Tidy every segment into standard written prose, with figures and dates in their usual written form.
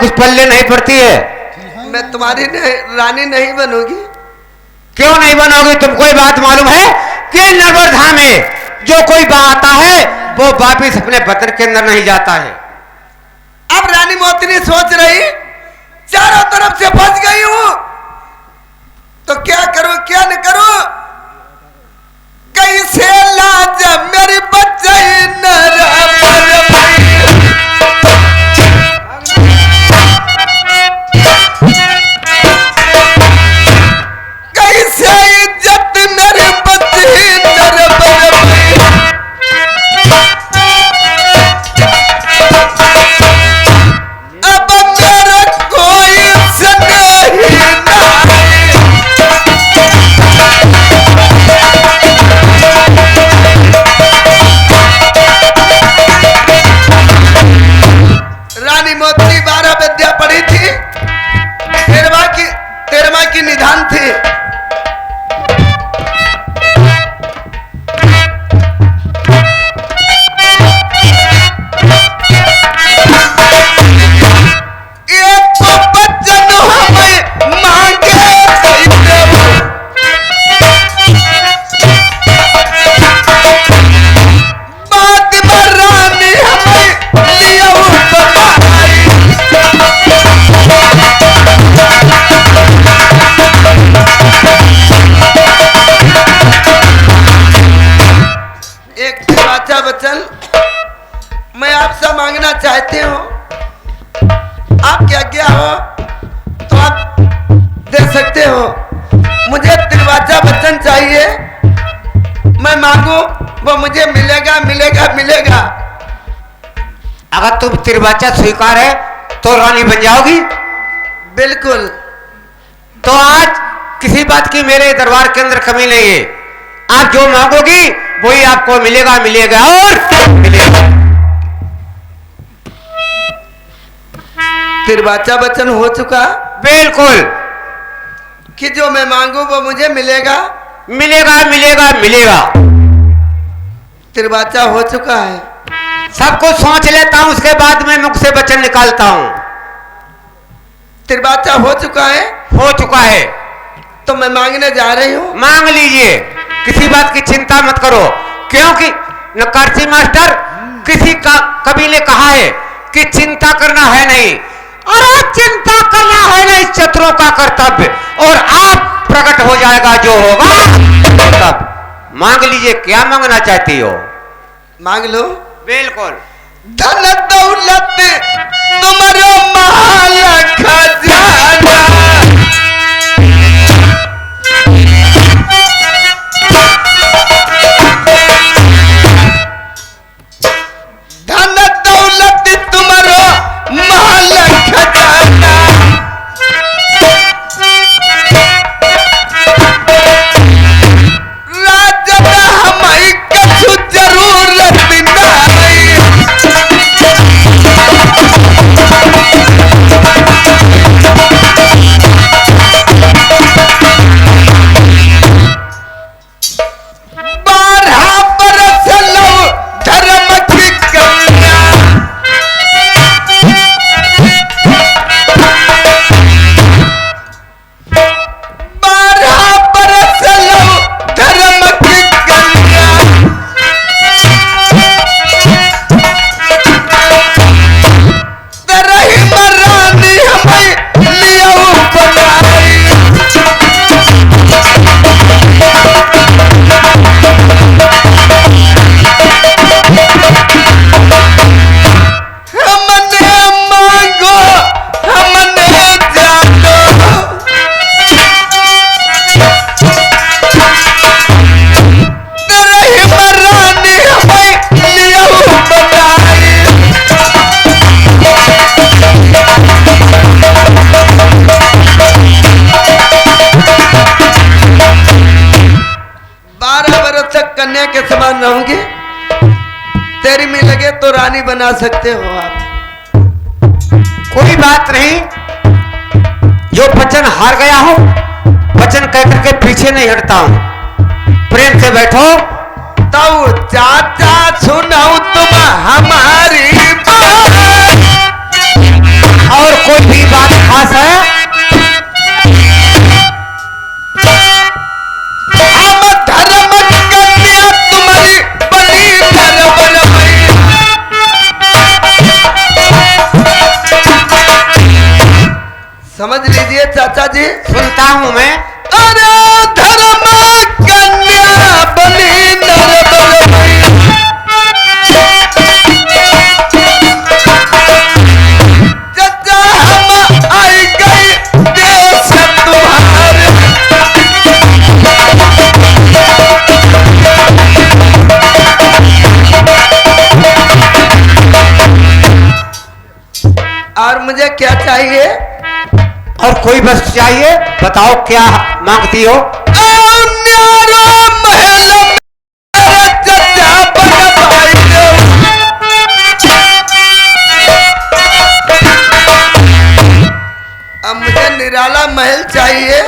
कुछ पल्ले नहीं पड़ती है। मैं तुम्हारी रानी नहीं बनूंगी। क्यों नहीं बनोगी? तुमको ये बात मालूम है कि नर्मदा में जो कोई आता है वो वापिस अपने वतन के अंदर नहीं जाता है। अब रानी मोतिनी सोच रही चारों तरफ से फंस गई हूं तो क्या करूं क्या न करूं, कैसे लाज मेरी बच्चे कैसे इज्जत मेरे बच्चे अब मेरा कोई रानी मोतिनी 12 विद्या पढ़ी थी, 13वां की निधान थी। बच्चन मैं आपसे मांगना चाहती हूँ, आप क्या क्या हो तो आप दे सकते हो। मुझे तिरवाचा बच्चन चाहिए, मैं मांगू वो मुझे मिलेगा मिलेगा मिलेगा। अगर तुम तिरवाचा स्वीकार है तो रानी बन जाओगी। बिल्कुल। तो आज किसी बात की मेरे दरबार के अंदर कमी नहीं है। आप जो मांगोगी वही आपको मिलेगा मिलेगा और मिलेगा। तिरवाचा बच्चन हो चुका। बिल्कुल कि जो मैं मांगू वो मुझे मिलेगा मिलेगा मिलेगा मिलेगा। तिरवाचा हो चुका है। सब कुछ सोच लेता हूं, उसके बाद में मुख से वचन निकालता हूं। तिरवाचा हो चुका है। हो चुका है तो मैं मांगने जा रही हूं। मांग लीजिए, किसी बात की चिंता मत करो, क्योंकि नकारसी मास्टर किसी का कभी ने कहा है कि चिंता करना है नहीं। अरे चिंता करना है नहीं, शत्रुओं का कर्तव्य, और आप प्रकट हो जाएगा जो होगा तब। मांग लीजिए, क्या मांगना चाहती हो? मांग लो। बिल्कुल। धन दौलत तुम्हारो महल खजाना, धन दौलत तुम्हारो महल खजाना, राजन हमारी कछु जरूरत नहीं। के समान रहूंगी, तेरी में लगे तो रानी बना सकते हो आप। कोई बात नहीं, जो वचन हार गया हूं वचन कहकर के पीछे नहीं हटता हूं। प्रेम से बैठो। तो चाचा सुनाओ तुम हमारी बात, और कोई चाचा जी? सुनता हूँ मैं। अरे धर्म कन्या बनी नर बलि, चाचा हम आई गई देश तुम्हारे। और मुझे क्या चाहिए? और कोई बस चाहिए, बताओ क्या मांगती हो? न्यारा महल मेरे चाचा बनवाई दो। अब मुझे निराला महल चाहिए,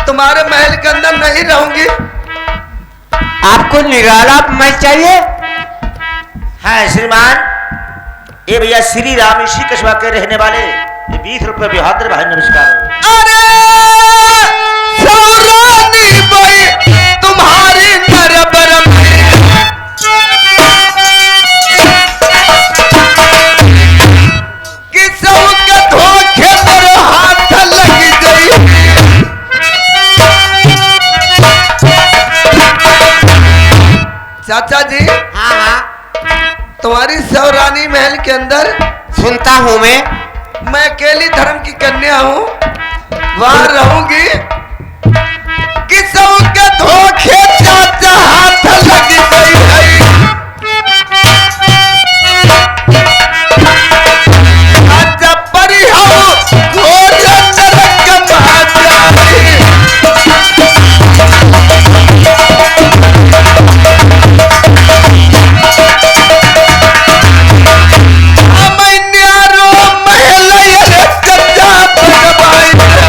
तुम्हारे महल के अंदर नहीं रहूंगी। आपको निराला महल चाहिए? हाँ श्रीमान, ये भैया श्री राम इसी कस्बा के रहने वाले, ये 20 रुपए बिहादर भाई नमस्कार। अरे सौरानी बई तुम्हारी नरबर में, किसों के धोखे पर हाथ लगी गई। चाचा जी, हाँ हाँ तुम्हारी सौरानी महल के अंदर सुनता हूँ मैं। मैं अकेली धर्म की कन्या हूँ, वहां रहूंगी। किसों के धोखे चाचा हाथ लगी गई है। आजा परी हो घोर नरक महाजारी। न्यारो महल ये चाचा बनवाई दो।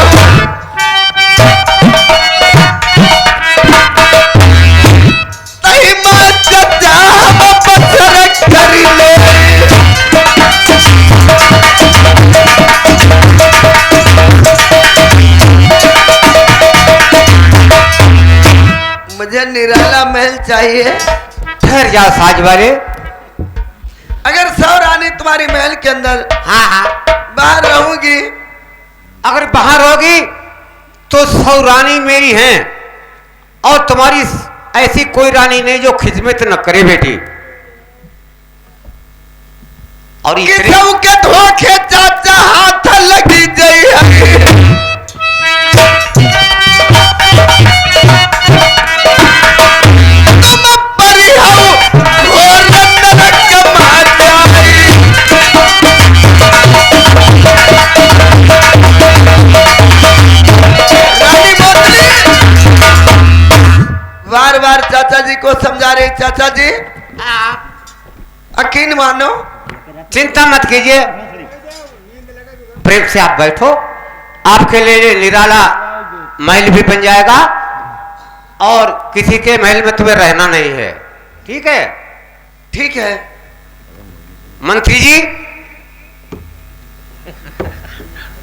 तही मां चाचा हम पत्थर करी ले। मुझे निराला महल चाहिए। ठहर जाओ साज वाले। अगर सौरानी तुम्हारी महल के अंदर हाँ हाँ, बाहर रहूंगी, अगर बाहर होगी तो 100 रानी मेरी हैं, और तुम्हारी ऐसी कोई रानी नहीं जो खिदमत न करे बेटी। और इतने किसों के धोखे चाचा हाथ लगी गई है। तुम परी हो घोर नरक महाजारी। रानी मोतली बार बार चाचा जी को समझा रही। चाचा जी यकीन मानो, चिंता मत कीजिए, प्रेम से आप बैठो, आपके लिए निराला महल भी बन जाएगा, और किसी के महल में तुम्हें रहना नहीं है, ठीक है? ठीक है। मंत्री जी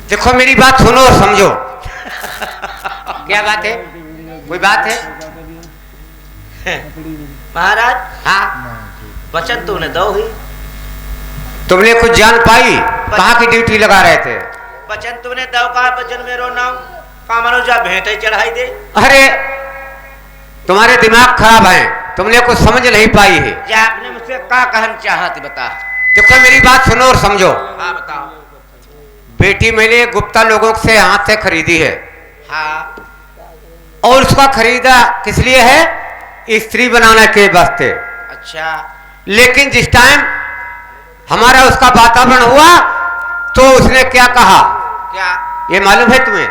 देखो, मेरी बात सुनो और समझो। क्या बात है? कोई बात है? महाराज हाँ, वचन तो उन्हें दो ही, तुमने कुछ जान पाई? कहाँ की ड्यूटी लगा रहे थे? वचन तुमने दो का वचन मेरो नाम का मनोजा भेंट चढ़ाई दे। अरे तुम्हारे दिमाग खराब है, तुमने कुछ समझ नहीं पाई है। या आपने मुझसे क्या कहना चाहा थी बता। देखो मेरी बात सुनो और समझो। हाँ बताओ। बेटी मैंने गुप्ता लोगों से हाथ से खरीदी है, हाँ और उसका खरीदा किस लिए है? स्त्री बनाने के वास्ते। अच्छा, लेकिन जिस टाइम हमारा उसका वातावरण हुआ तो उसने क्या कहा, क्या? ये मालूम है तुम्हें?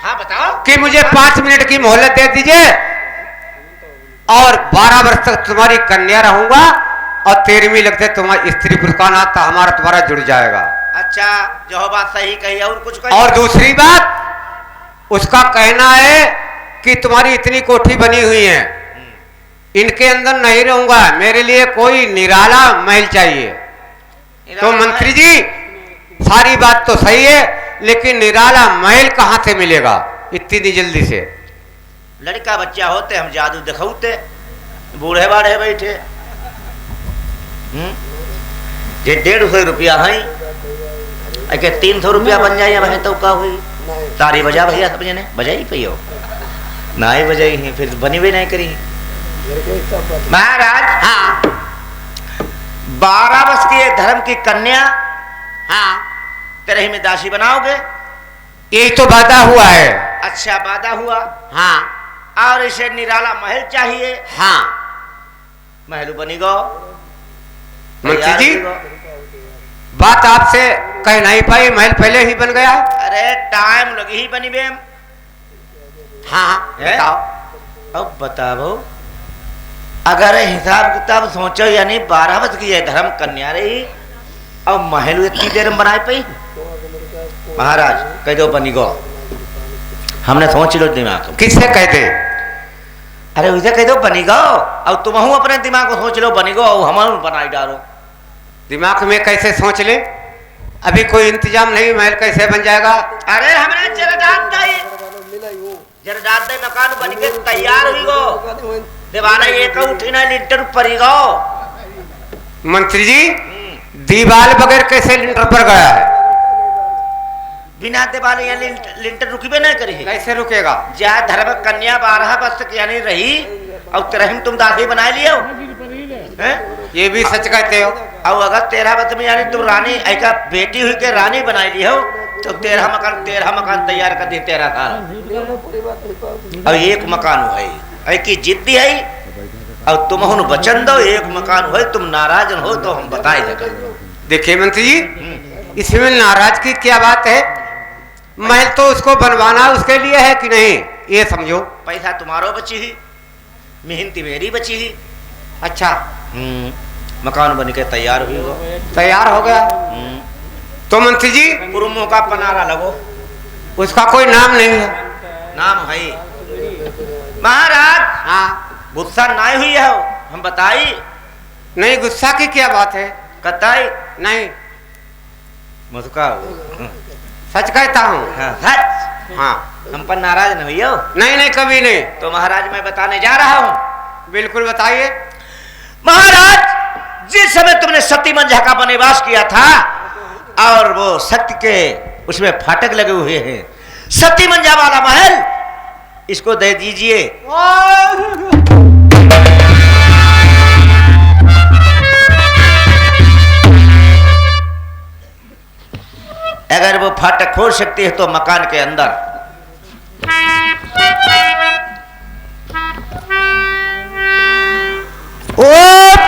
हाँ बताओ। कि मुझे 5 मिनट की मोहलत दे दीजिए और 12 वर्ष तक तुम्हारी कन्या रहूंगा, और 13वीं लगते तुम्हारी स्त्री पुरुष का नाता हमारा तुम्हारा जुड़ जाएगा। अच्छा, जो बात सही कही है, और कुछ कही? और दूसरी बात, उसका कहना है कि तुम्हारी इतनी कोठी बनी हुई है, इनके अंदर नहीं रहूंगा, मेरे लिए कोई निराला महल चाहिए। तो मंत्री जी सारी बात तो सही है, लेकिन निराला महल कहां से मिलेगा इतनी जल्दी से? लड़का बच्चा होते हम जादू दिखाते, बूढ़े बाढ़े बैठे। जे 150 रुपया है, अके 300 रुपया बन जाए वह तो का हुई तारी बजा भैया सब जने बजाई पई हो ना ही बजाई ही फिर बनी भी नहीं करी महाराज। हाँ 12 वर्ष की धर्म की कन्या हाँ तेरे ही में दासी बनाओगे? यही तो वादा हुआ है। अच्छा वादा हुआ। हाँ और इसे निराला महल चाहिए। हाँ महल बनी गो मंत्री जी बात आपसे कह नहीं पाई, महल पहले ही बन गया। अरे टाइम लगी ही बनी बेम। हाँ बताओ। अब बताओ अगर हिसाब किताब सोचो यानी 12 वर्ष की ये धर्म कन्या रही और महल इतनी देर में बनाए पई। महाराज कह दो बनी गो हमने सोच लो दिमाग। किससे कहते? अरे उसे कह दो बनी गो अब तुम अपने दिमाग को सोच लो बनी गो और हम बनाई डालो। दिमाग में कैसे सोच ले? अभी कोई इंतजाम नहीं, महल कैसे बन जाएगा? अरे हमने जरदात दे मकान बन के तैयार हुई गो दीवाना एक उठी ना लिंटर पड़ी गो। मंत्री जी दीवार बगैर कैसे लिंटर पर गया है? बिना दीवार या लिंटर रुकी भी नहीं करी। कैसे रुकेगा? जा धर्म कन्या 12 वर्ष तक यानी रही और तेरह तुम दादी बना लियो हैं? ये भी सच कहते हो। और अगर 13 वर्ष में यानी तुम रानी ऐसा बेटी हुई के रानी बना ली हो तो 13 मकान तैयार कर दी 13 साल। अब एक मकान है ऐसी जिद्दी है और तुम हो वचन दो एक मकान हो तुम नाराज हो तो हम बताए सके। देखिए मंत्री जी इसमें नाराज की क्या बात है? महल तो उसको बनवाना उसके लिए है कि नहीं ये समझो। पैसा तुम्हारो बची ही मेहनती मेरी बची ही। अच्छा मकान बन के तैयार हुई हो तैयार हो गया तो मंत्री जी कुरुमों का पनारा लगो। उसका कोई नाम नहीं है। नाम है महाराज। हाँ गुस्सा नहीं हुई है हम बताई। नहीं गुस्सा की क्या बात है? कताई नहीं मुस्का सच कहता हूँ। हाँ, सच। हाँ हम पर नाराज नहीं हुई हो? नहीं नहीं कभी नहीं। तो महाराज मैं बताने जा रहा हूँ। बिल्कुल बताइए। महाराज जिस समय तुमने सती मंझा का वनवास किया था और वो सत्य के उसमें फाटक लगे हुए हैं सती मंझा वाला महल इसको दे दीजिए। अगर वो फाटक खोल सकती है तो मकान के अंदर ओ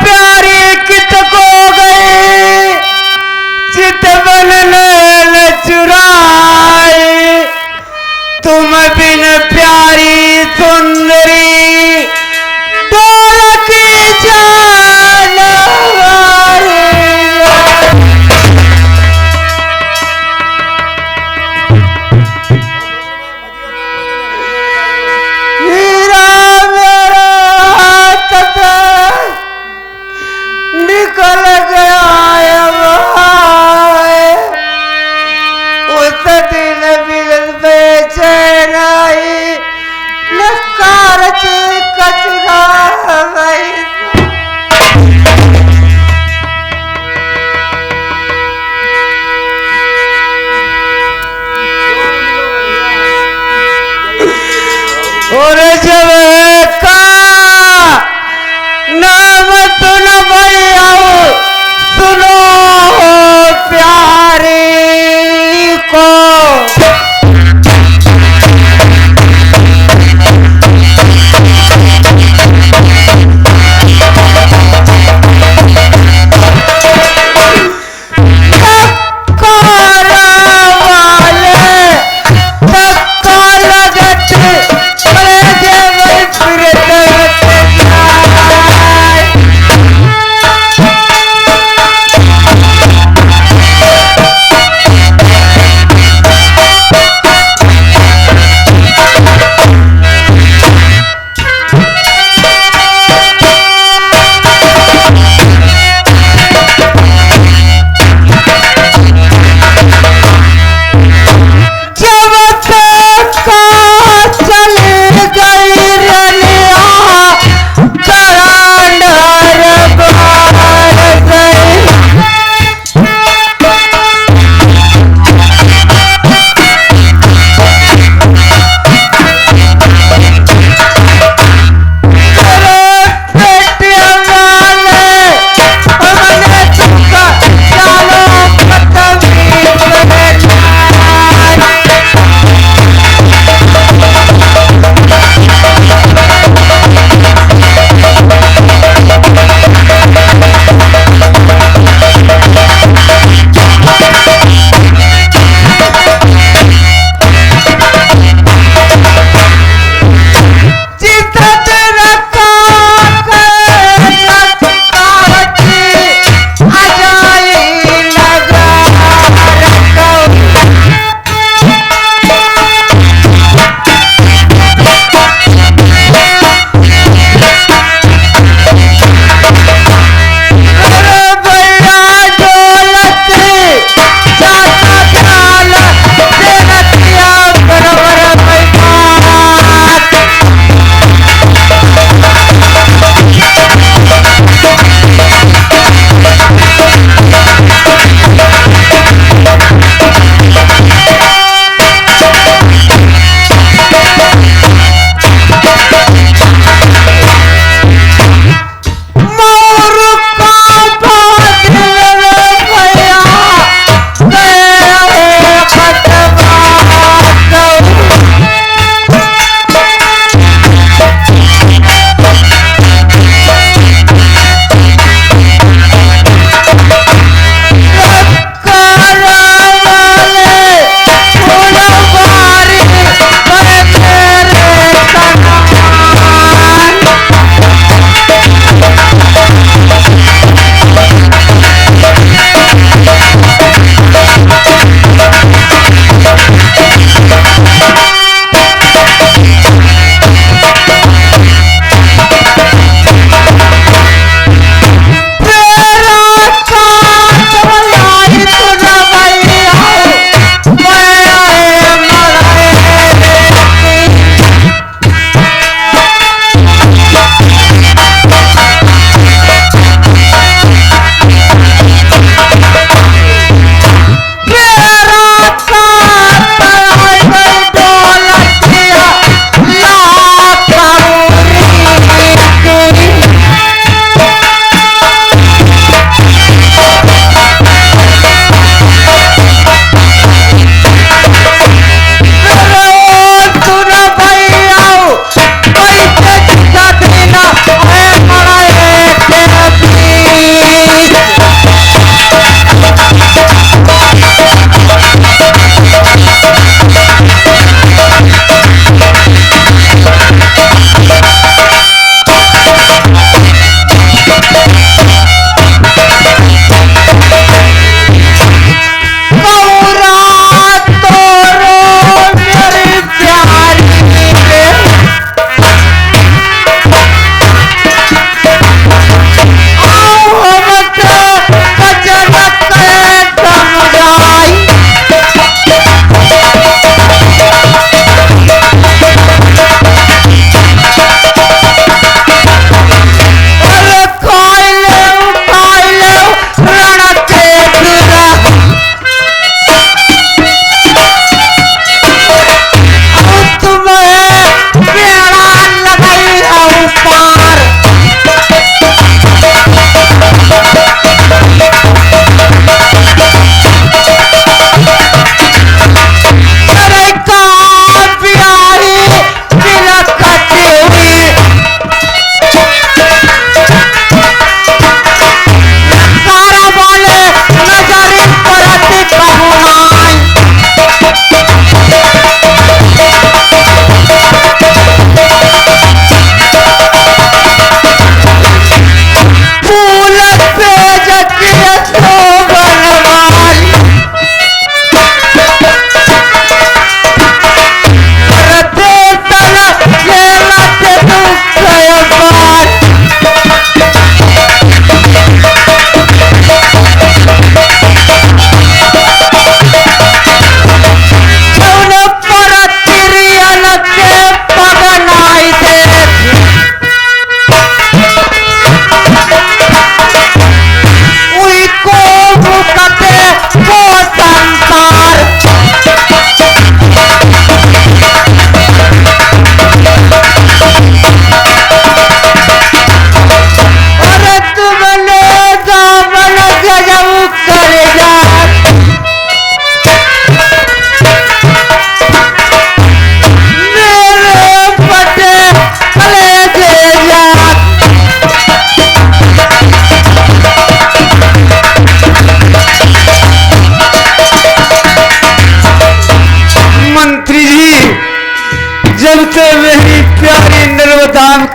प्यारी कित को गए चितवन न चुराए तुम बिन प्यारी सुंदरी डोलक जान निकल गया उस दिन बिल बेचैनाई नकार कचरा और जब का नाम सुन भैया सुनो प्यारी को वाले लगत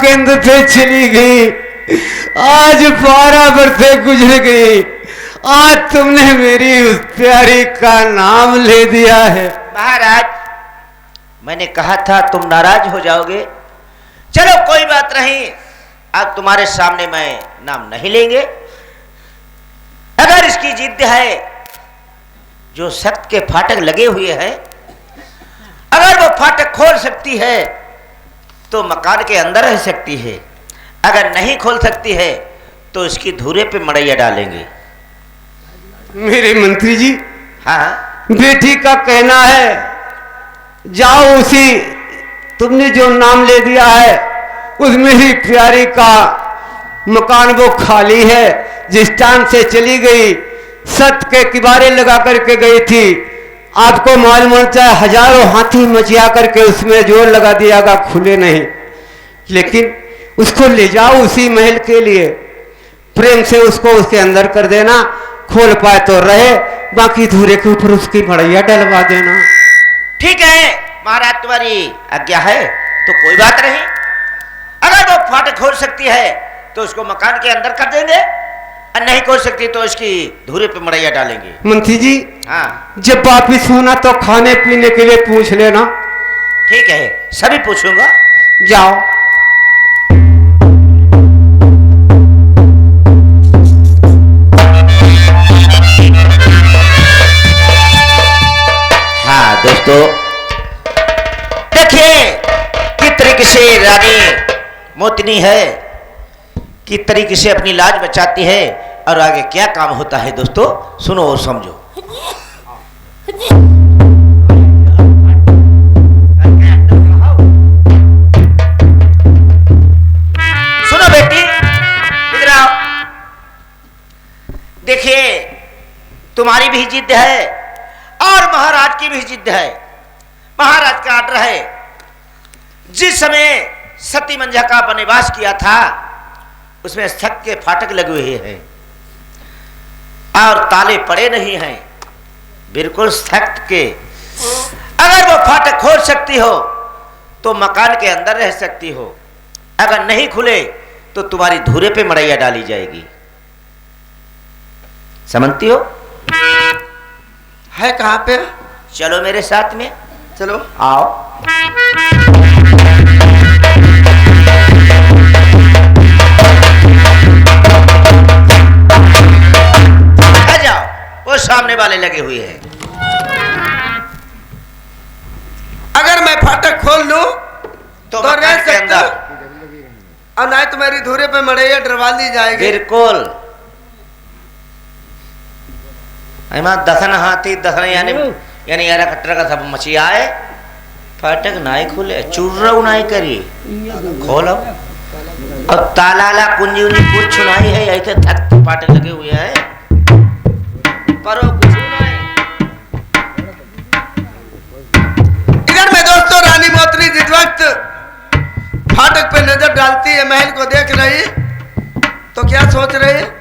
केंद्र से चली गई, आज 12 बरसे गुजर गई, आज तुमने मेरी उस प्यारी का नाम ले दिया है। महाराज, मैंने कहा था तुम नाराज हो जाओगे। चलो कोई बात नहीं, अब तुम्हारे सामने मैं नाम नहीं लेंगे। अगर इसकी जिद है, जो सख्त के फाटक लगे हुए हैं, अगर वो फाटक खोल सकती है तो मकान के अंदर रह सकती है, अगर नहीं खोल सकती है तो इसकी धुरे पे मड़ैया डालेंगे। मेरे मंत्री जी, हाँ, बेटी का कहना है जाओ, उसी तुमने जो नाम ले दिया है उस मेरी प्यारी का मकान वो खाली है। जिस टाइम से चली गई सत के किबारे लगा करके गई थी, आपको मालूम होता है हजारों हाथी मचिया करके उसमें जोर लगा दियागा, खुले नहीं। लेकिन उसको ले जाओ उसी महल के लिए, प्रेम से उसको उसके अंदर कर देना, खोल पाए तो रहे, बाकी धूरे के ऊपर उसकी मड़ैया डलवा देना। ठीक है महाराज, तुम्हारी आज्ञा है तो कोई बात नहीं। अगर वो फाटक खोल सकती है तो उसको मकान के अंदर कर देंगे, और नहीं खोल सकती तो इसकी धुरे पे मड़ैया डालेंगे। मंत्री जी, हाँ जब वापिस होना तो खाने पीने के लिए पूछ लेना। ठीक है, सभी पूछूंगा। जाओ। हाँ दोस्तों, देखिए किस तरीके से रानी मोतनी है, किस तरीके से अपनी लाज बचाती है, और आगे क्या काम होता है दोस्तों, सुनो और समझो। सुनो बेटी, इधर आओ। देखिए तुम्हारी भी जिद है और महाराज की भी जिद है। महाराज का आर्डर है, जिस समय सती मंझा का वनवास किया था उसमें सख्त के फाटक लगे हुए हैं और ताले पड़े नहीं हैं, बिल्कुल सख्त के। अगर वो फाटक खोल सकती हो तो मकान के अंदर रह सकती हो, अगर नहीं खुले तो तुम्हारी धुरे पे मड़ैया डाली जाएगी। समझती हो? है कहाँ पे? चलो मेरे साथ में, चलो आओ। आ जाओ, वो सामने वाले लगे हुए हैं। अगर मैं फाटक खोल लूं तो रह मकान के सकता अंदर, और नहीं तो मेरी धुरे पे मड़ैया डरवा दी जाएगी। बिल्कुल। दसन हाथी दसन यानी यारा कट्टर का सब मछिया है, फाटक नाई खुले, चुर्रऊ नाई करी, खोलो और तालाला कुंजी उंजी कुछ नहीं है, ऐसे थक फाटक लगे हुए हैं, करो कुछ नहीं। इधर में दोस्तों रानी मोतनी जिस वक्त फाटक पे नजर डालती है, महल को देख रही, तो क्या सोच रही है?